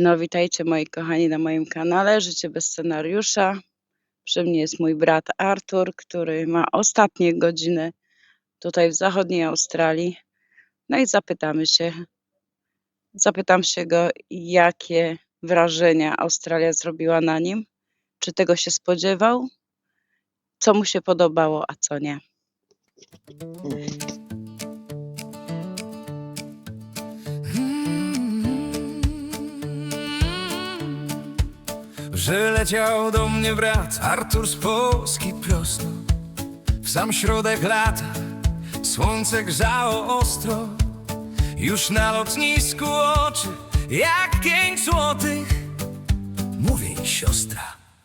No witajcie moi kochani na moim kanale Życie bez scenariusza. Przy mnie jest mój brat Artur, który ma ostatnie godziny tutaj w zachodniej Australii. No i zapytam się go, jakie wrażenia Australia zrobiła na nim, czy tego się spodziewał, co mu się podobało, a co nie. Przyleciał do mnie brat Artur z Polski prosto w sam środek lata. Słońce grzało ostro, już na lotnisku oczy jak 5 złotych. Mówię, siostra,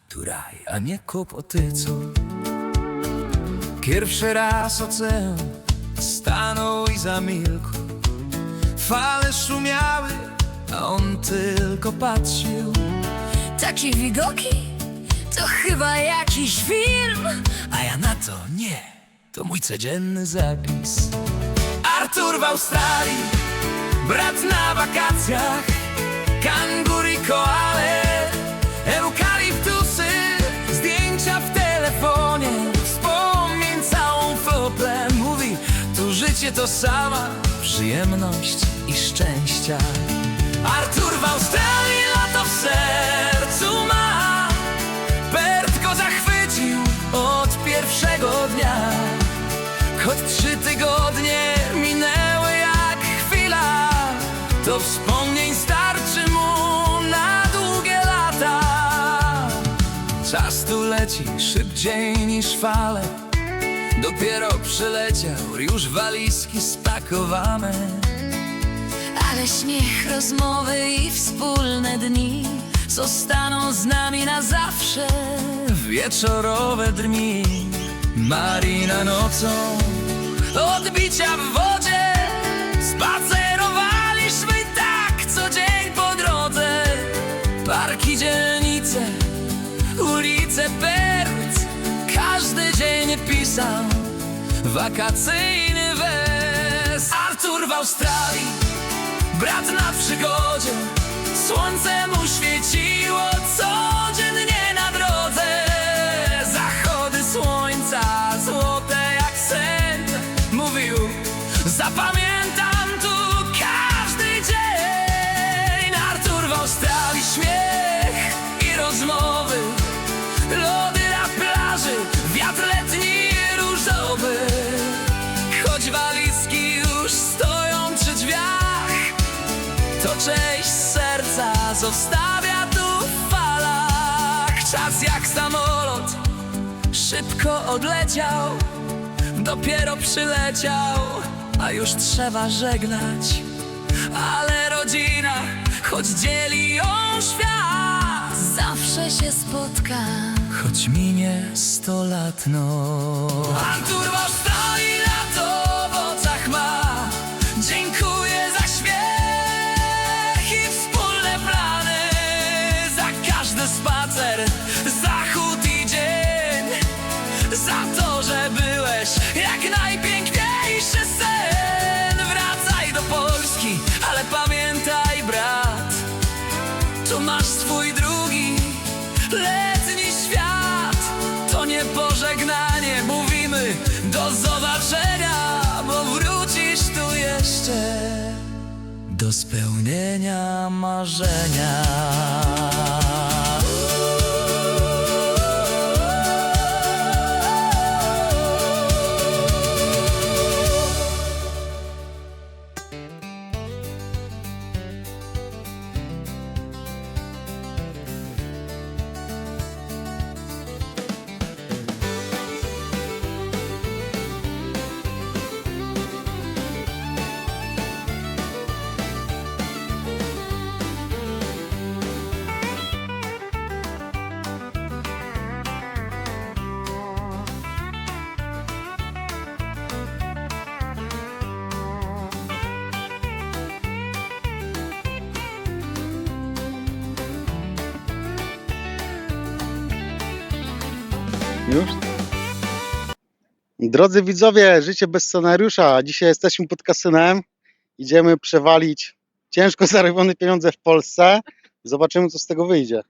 tu raj, a nie kłopoty, co? Pierwszy raz ocean stanął i zamilkł. Fale szumiały, a on tylko patrzył. Takie widoki to chyba jakiś film. A ja na to nie, to mój codzienny zapis. Artur w Australii, brat na wakacjach. Kangur i koale, eukaliptusy, zdjęcia w telefonie, wspomnień całą flotę. Mówi, tu życie to sama przyjemność i szczęścia. Artur w Australii, lato w sercu ma. Perth go zachwycił od pierwszego dnia. Choć 3 tygodnie minęły jak chwila, to wspomnień starczy mu na długie lata. Czas tu leci szybciej niż fale. Dopiero przyleciał, już walizki spakowane. Ale śmiech, rozmowy i wspólne dni zostaną z nami na zawsze. Wieczorowe dni, marina nocą, odbicia w wodzie. Spacerowaliśmy tak co dzień po drodze. Parki, dzielnice, ulice Perth. Każdy dzień pisał wakacyjny wers. Artur w Australii, brat na przygodzie. Słońce mu świeciło codziennie na drodze. Zachody słońca złote jak sen. Mówił, zapamiętam tu każdy dzień. Artur w Australii, śmiech i rozmowy, lody na plaży, wiatr letni różowy. Choć walizki już stoją przy drzwiach, to część serca zostawia tu w falach. Czas jak samolot szybko odleciał, dopiero przyleciał, a już trzeba żegnać. Ale rodzina, choć dzieli ją świat, Zawsze się spotka. choć minie 100 lat, no. Artur w Australii, lato w oczach ma. Dziękuję za śmiech i wspólne plany, za każdy spacer, zachód i dzień, za to, że byłeś jak najpiękniejszy sen. Wracaj do Polski, ale pamiętaj, brat, tu masz swój drugi letni świat. To nie pożegnanie, mówimy do zobaczenia, bo wrócisz tu jeszcze do spełnienia marzenia. Już? Drodzy widzowie, Życie bez scenariusza. Dzisiaj jesteśmy pod kasynem. Idziemy przewalić ciężko zarobione pieniądze w Polsce. Zobaczymy, co z tego wyjdzie.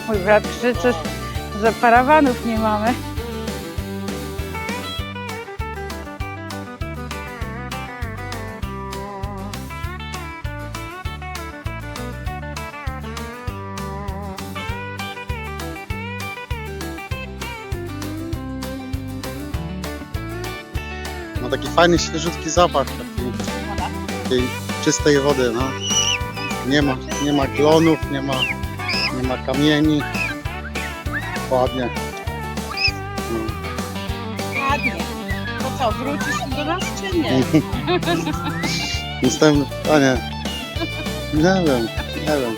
Mój brat krzyczy, że parawanów nie mamy. Ma taki fajny, świeżutki zapach takiej czystej wody, no. Nie ma glonów, nie ma kamieni. Ładnie. No. Ładnie. To co, wrócisz do nas czy nie? Następne pytanie. Nie wiem.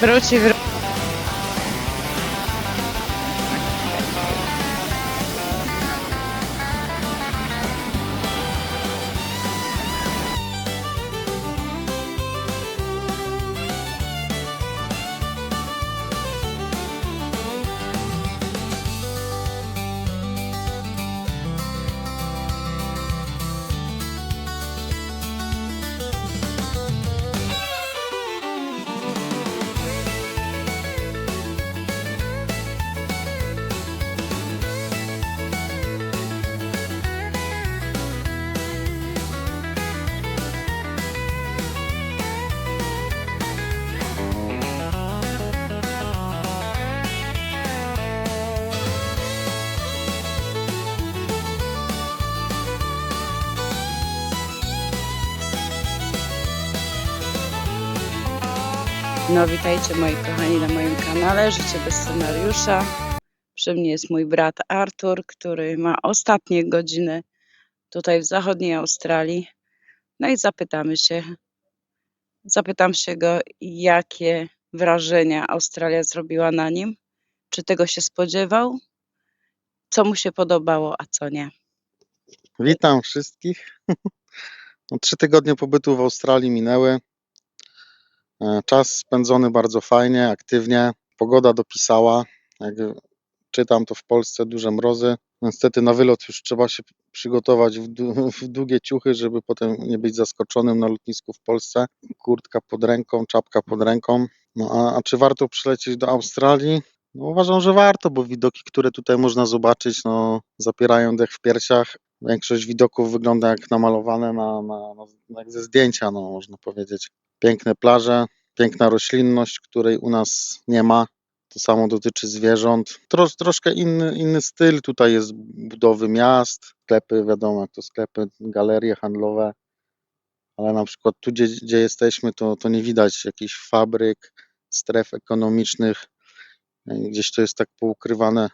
Wróci. No witajcie moi kochani na moim kanale Życie bez scenariusza. Przy mnie jest mój brat Artur, który ma ostatnie godziny tutaj w zachodniej Australii. No i zapytam się go, jakie wrażenia Australia zrobiła na nim, czy tego się spodziewał, co mu się podobało, a co nie. Witam wszystkich. No, 3 tygodnie pobytu w Australii minęły. Czas spędzony bardzo fajnie, aktywnie. Pogoda dopisała. Jak czytam, to w Polsce duże mrozy. Niestety na wylot już trzeba się przygotować w długie ciuchy, żeby potem nie być zaskoczonym na lotnisku w Polsce. Kurtka pod ręką, czapka pod ręką. No a czy warto przylecieć do Australii? No, uważam, że warto, bo widoki, które tutaj można zobaczyć, no, zapierają dech w piersiach. Większość widoków wygląda jak namalowane jak ze zdjęcia, no, można powiedzieć. Piękne plaże, piękna roślinność, której u nas nie ma. To samo dotyczy zwierząt. Troszkę inny styl tutaj jest budowy miast, sklepy, wiadomo jak to sklepy, galerie handlowe, ale na przykład tu, gdzie jesteśmy, to nie widać jakichś fabryk, stref ekonomicznych. Gdzieś to jest tak poukrywane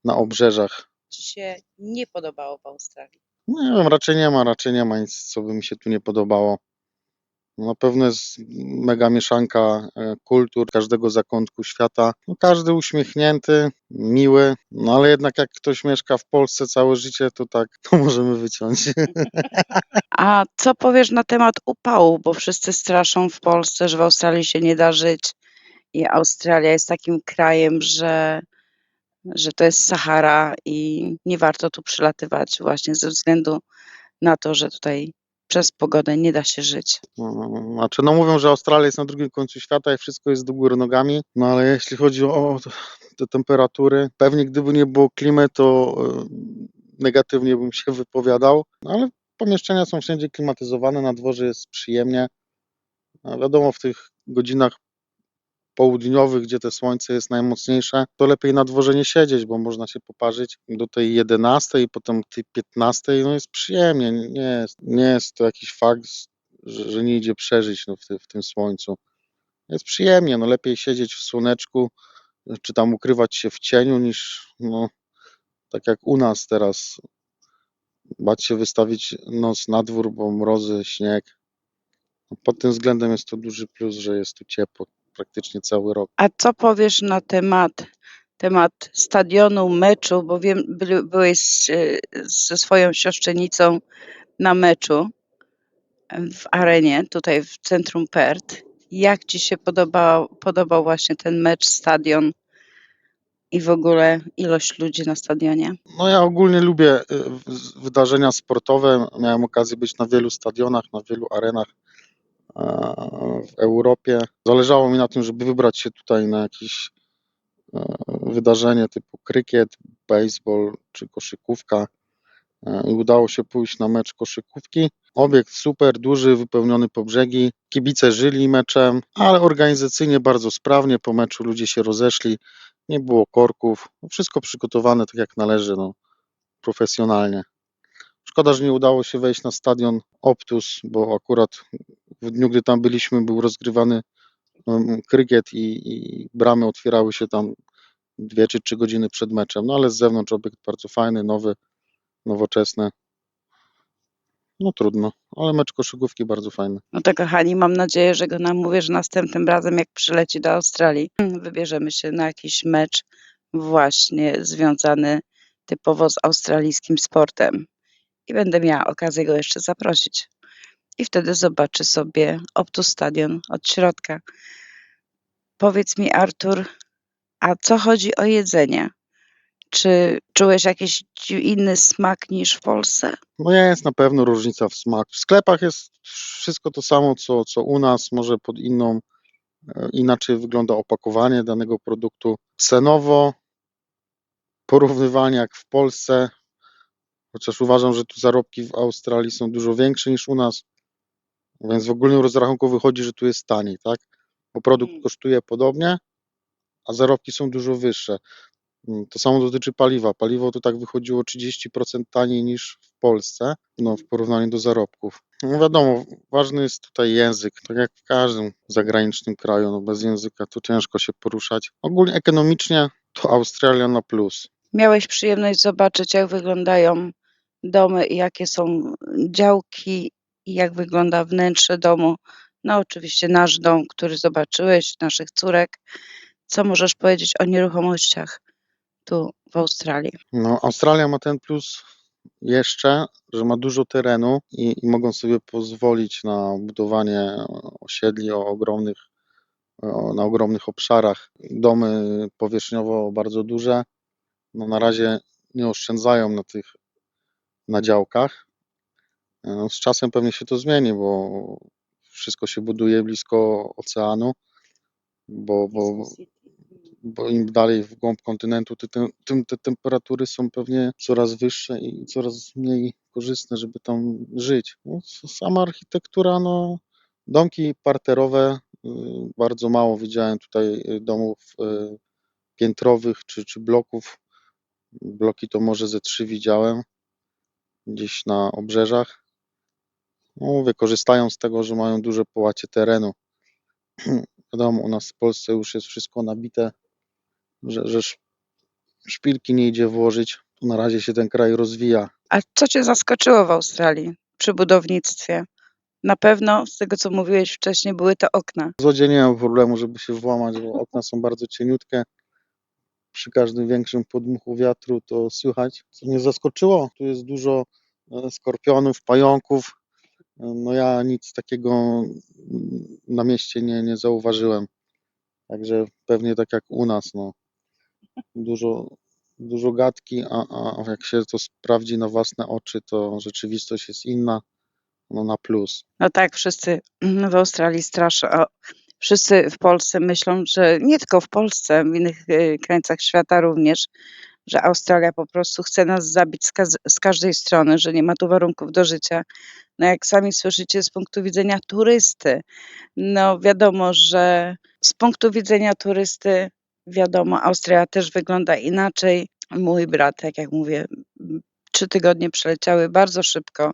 na obrzeżach. Ci się nie podobało w Australii? Nie wiem, raczej nie ma nic, co by mi się tu nie podobało. Na pewno jest mega mieszanka kultur każdego zakątku świata. No, każdy uśmiechnięty, miły, no ale jednak jak ktoś mieszka w Polsce całe życie, to tak, to możemy wyciąć. A co powiesz na temat upału? Bo wszyscy straszą w Polsce, że w Australii się nie da żyć i Australia jest takim krajem, że to jest Sahara i nie warto tu przylatywać właśnie ze względu na to, że tutaj przez pogodę nie da się żyć. Znaczy, no mówią, że Australia jest na drugim końcu świata i wszystko jest do góry nogami, no ale jeśli chodzi o te temperatury, pewnie gdyby nie było klimy, to negatywnie bym się wypowiadał, no ale pomieszczenia są wszędzie klimatyzowane, na dworze jest przyjemnie. A wiadomo, w tych godzinach południowych, gdzie to słońce jest najmocniejsze, to lepiej na dworze nie siedzieć, bo można się poparzyć do tej 11 i potem tej 15, no jest przyjemnie, nie jest to jakiś fakt, że nie idzie przeżyć no, w tym słońcu. Jest przyjemnie, no lepiej siedzieć w słoneczku, czy tam ukrywać się w cieniu, niż no, tak jak u nas teraz, bać się wystawić nos na dwór, bo mrozy, śnieg. Pod tym względem jest to duży plus, że jest tu ciepło praktycznie cały rok. A co powiesz na temat stadionu, meczu, bo wiem, byłeś ze swoją siostrzenicą na meczu w arenie, tutaj w centrum Perth. Jak ci się podobał właśnie ten mecz, stadion i w ogóle ilość ludzi na stadionie? No ja ogólnie lubię wydarzenia sportowe. Miałem okazję być na wielu stadionach, na wielu arenach w Europie. Zależało mi na tym, żeby wybrać się tutaj na jakieś wydarzenie typu krykiet, baseball czy koszykówka. I udało się pójść na mecz koszykówki. Obiekt super, duży, wypełniony po brzegi. Kibice żyli meczem, ale organizacyjnie bardzo sprawnie. Po meczu ludzie się rozeszli, nie było korków. Wszystko przygotowane tak jak należy, profesjonalnie. Szkoda, że nie udało się wejść na stadion Optus, bo akurat w dniu, gdy tam byliśmy, był rozgrywany krykiet i bramy otwierały się tam 2 czy 3 godziny przed meczem. No ale z zewnątrz obiekt bardzo fajny, nowy, nowoczesny. No trudno, ale mecz koszykówki bardzo fajny. No to kochani, mam nadzieję, że go namówię, że następnym razem jak przyleci do Australii, wybierzemy się na jakiś mecz właśnie związany typowo z australijskim sportem. I będę miała okazję go jeszcze zaprosić. I wtedy zobaczy sobie Optus Stadion od środka. Powiedz mi, Artur, a co chodzi o jedzenie? Czy czułeś jakiś inny smak niż w Polsce? No jest na pewno różnica w smaku. W sklepach jest wszystko to samo, co u nas, może pod inaczej wygląda opakowanie danego produktu. Cenowo porównywalnie jak w Polsce, chociaż uważam, że tu zarobki w Australii są dużo większe niż u nas, więc w ogólnym rozrachunku wychodzi, że tu jest taniej, tak? Bo produkt kosztuje podobnie, a zarobki są dużo wyższe. To samo dotyczy paliwa. Paliwo to tak wychodziło 30% taniej niż w Polsce, w porównaniu do zarobków. No wiadomo, ważny jest tutaj język, tak jak w każdym zagranicznym kraju, bez języka to ciężko się poruszać. Ogólnie ekonomicznie to Australia na plus. Miałeś przyjemność zobaczyć, jak wyglądają domy i jakie są działki i jak wygląda wnętrze domu. No oczywiście nasz dom, który zobaczyłeś, naszych córek. Co możesz powiedzieć o nieruchomościach tu w Australii? No, Australia ma ten plus jeszcze, że ma dużo terenu i mogą sobie pozwolić na budowanie osiedli na ogromnych obszarach. Domy powierzchniowo bardzo duże. No, na razie nie oszczędzają na działkach. No, z czasem pewnie się to zmieni, bo wszystko się buduje blisko oceanu, bo im dalej w głąb kontynentu, tym te temperatury są pewnie coraz wyższe i coraz mniej korzystne, żeby tam żyć. No, sama architektura, domki parterowe, bardzo mało widziałem tutaj domów piętrowych czy bloków. Bloki to może ze 3 widziałem gdzieś na obrzeżach. No mówię, korzystają z tego, że mają duże połacie terenu. Wiadomo, u nas w Polsce już jest wszystko nabite, że szpilki nie idzie włożyć. Tu na razie się ten kraj rozwija. A co cię zaskoczyło w Australii przy budownictwie? Na pewno, z tego co mówiłeś wcześniej, były to okna. Złodziej nie miał problemu, żeby się włamać, bo okna są bardzo cieniutkie. Przy każdym większym podmuchu wiatru to słychać. Co mnie zaskoczyło, tu jest dużo skorpionów, pająków. No ja nic takiego na mieście nie zauważyłem. Także pewnie tak jak u nas, dużo gadki, a jak się to sprawdzi na własne oczy, to rzeczywistość jest inna, na plus. No tak, wszyscy w Australii straszą. Wszyscy w Polsce myślą, że nie tylko w Polsce, w innych krańcach świata również, że Australia po prostu chce nas zabić z każdej strony, że nie ma tu warunków do życia. No jak sami słyszycie, z punktu widzenia turysty, no wiadomo, że z punktu widzenia turysty, wiadomo, Austria też wygląda inaczej. Mój brat, tak jak mówię, 3 tygodnie przeleciały bardzo szybko.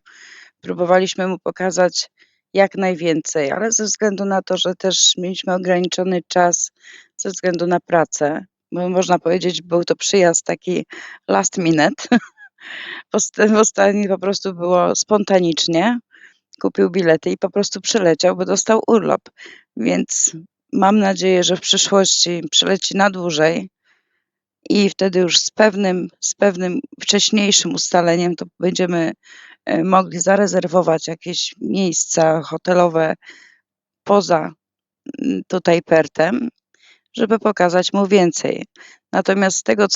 Próbowaliśmy mu pokazać jak najwięcej, ale ze względu na to, że też mieliśmy ograniczony czas, ze względu na pracę, bo można powiedzieć, był to przyjazd taki last minute. W ostatnim po prostu było spontanicznie. Kupił bilety i po prostu przyleciał, bo dostał urlop. Więc mam nadzieję, że w przyszłości przyleci na dłużej i wtedy już z pewnym wcześniejszym ustaleniem to będziemy mogli zarezerwować jakieś miejsca hotelowe poza tutaj Pertem, żeby pokazać mu więcej. Natomiast z tego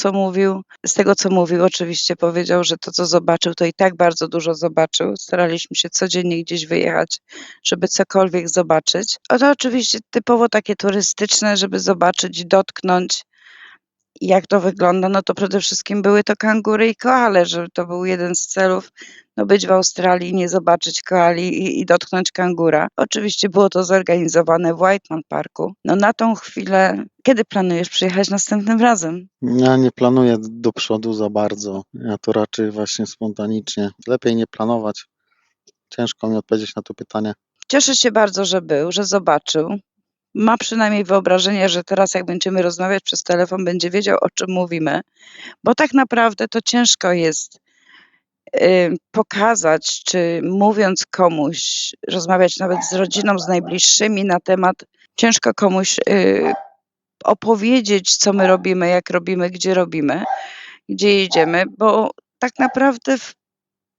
co mówił, oczywiście powiedział, że to co zobaczył, to i tak bardzo dużo zobaczył. Staraliśmy się codziennie gdzieś wyjechać, żeby cokolwiek zobaczyć. A to oczywiście typowo takie turystyczne, żeby zobaczyć, dotknąć, jak to wygląda. No to przede wszystkim były to kangury i koale, że to był jeden z celów, no być w Australii, nie zobaczyć koali i dotknąć kangura. Oczywiście było to zorganizowane w Whiteman Parku. No na tą chwilę, kiedy planujesz przyjechać następnym razem? Ja nie planuję do przodu za bardzo. Ja to raczej właśnie spontanicznie. Lepiej nie planować. Ciężko mi odpowiedzieć na to pytanie. Cieszę się bardzo, że był, że zobaczył. Ma przynajmniej wyobrażenie, że teraz jak będziemy rozmawiać przez telefon, będzie wiedział, o czym mówimy, bo tak naprawdę to ciężko jest pokazać, czy mówiąc komuś, rozmawiać nawet z rodziną, z najbliższymi na temat, ciężko komuś opowiedzieć, co my robimy, jak robimy, gdzie jedziemy, bo tak naprawdę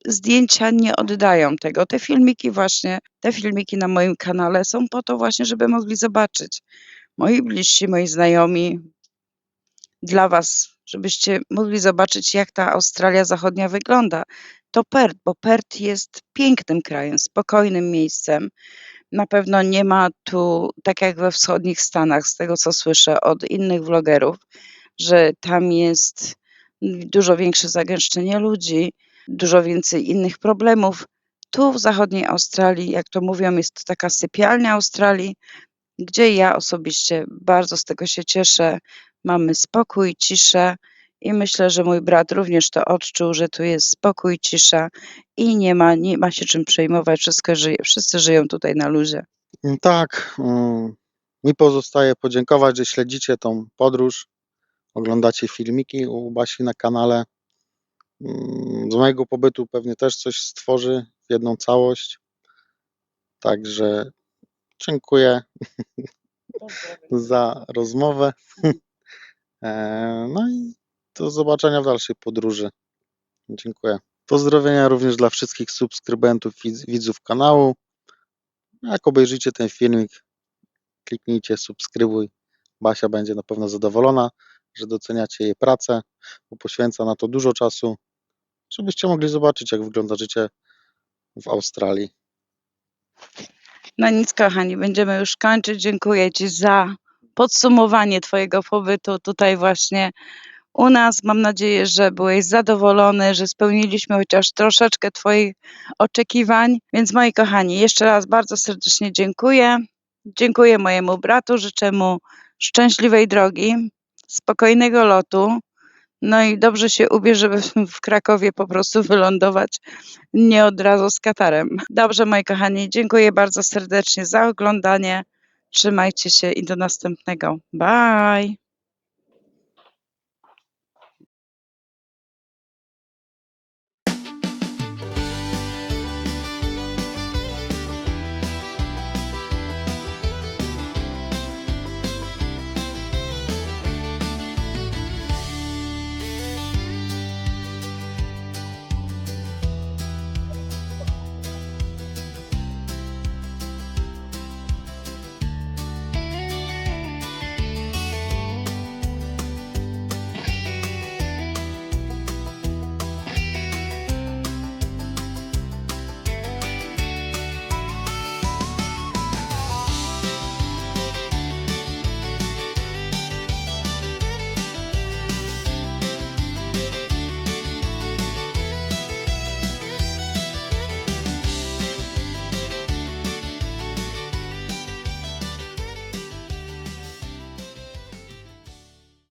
zdjęcia nie oddają tego. Te filmiki na moim kanale są po to właśnie, żeby mogli zobaczyć moi bliżsi, moi znajomi, dla was, żebyście mogli zobaczyć, jak ta Australia Zachodnia wygląda. To Perth, bo Perth jest pięknym krajem, spokojnym miejscem. Na pewno nie ma tu, tak jak we wschodnich Stanach, z tego co słyszę od innych vlogerów, że tam jest dużo większe zagęszczenie ludzi, dużo więcej innych problemów. Tu w zachodniej Australii, jak to mówią, jest to taka sypialnia Australii, gdzie ja osobiście bardzo z tego się cieszę. Mamy spokój, ciszę i myślę, że mój brat również to odczuł, że tu jest spokój, cisza i nie ma się czym przejmować, wszyscy żyją tutaj na luzie. Tak, mi pozostaje podziękować, że śledzicie tą podróż, oglądacie filmiki u Basi na kanale. Z mojego pobytu pewnie też coś stworzy w jedną całość. Także dziękuję za rozmowę. No i do zobaczenia w dalszej podróży. Dziękuję. Pozdrowienia również dla wszystkich subskrybentów, widzów kanału. Jak obejrzycie ten filmik, kliknijcie subskrybuj. Basia będzie na pewno zadowolona, że doceniacie jej pracę, bo poświęca na to dużo czasu, żebyście mogli zobaczyć, jak wygląda życie w Australii. No nic, kochani, będziemy już kończyć. Dziękuję ci za podsumowanie twojego pobytu tutaj właśnie u nas. Mam nadzieję, że byłeś zadowolony, że spełniliśmy chociaż troszeczkę twoich oczekiwań. Więc moi kochani, jeszcze raz bardzo serdecznie dziękuję. Dziękuję mojemu bratu, życzę mu szczęśliwej drogi, spokojnego lotu. No i dobrze się ubierz, żeby w Krakowie po prostu wylądować, nie od razu z katarem. Dobrze, moi kochani, dziękuję bardzo serdecznie za oglądanie. Trzymajcie się i do następnego. Bye!